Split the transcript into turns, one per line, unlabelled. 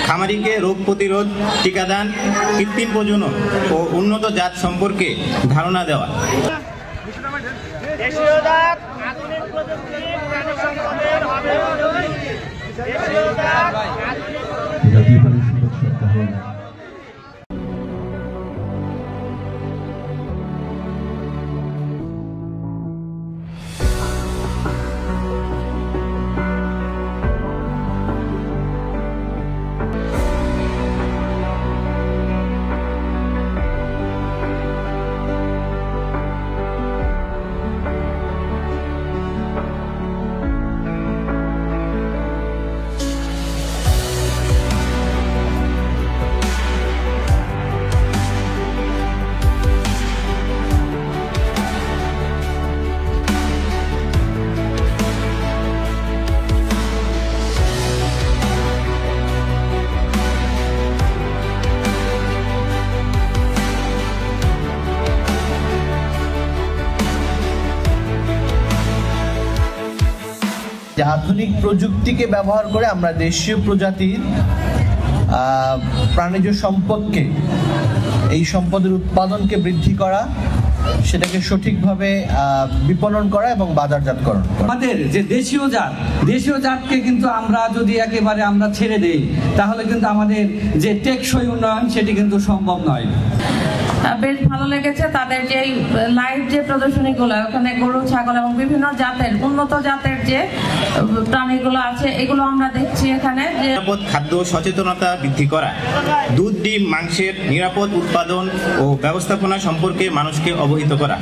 খামারিকে রোগ প্রতিরোধ, টিকাদান, কৃত্রিম প্রজনন ও উন্নত জাত সম্পর্কে ধারণা দেওয়া।
আধুনিক প্রযুক্তিকে ব্যবহার করে আমরা দেশীয় প্রজাতির প্রাণীজ সম্পদকে, এই সম্পদের উৎপাদনকে বৃদ্ধি করা, সেটাকে সঠিকভাবে বিপণন করা এবং বাজারজাতকরণ করা।
আমাদের যে দেশীয় জাতকে কিন্তু আমরা যদি একেবারে আমরা ছেড়ে দেই, তাহলে কিন্তু আমাদের যে টেকসই উন্নয়ন সেটি কিন্তু সম্ভব নয়।
বেশ ভালো লেগেছে তাদের যে লাইভ যে প্রদর্শনীগুলো, ওখানে গরু, ছাগল এবং বিভিন্ন জাতের, উন্নত জাতের যে প্রাণীগুলো আছে, এগুলো আমরা দেখছি এখানে।
নিরাপদ খাদ্য সচেতনতা বৃদ্ধি করা, দুধ, ডিম, মাংসের নিরাপদ উৎপাদন ও ব্যবস্থাপনা সম্পর্কে মানুষকে অবহিত করা।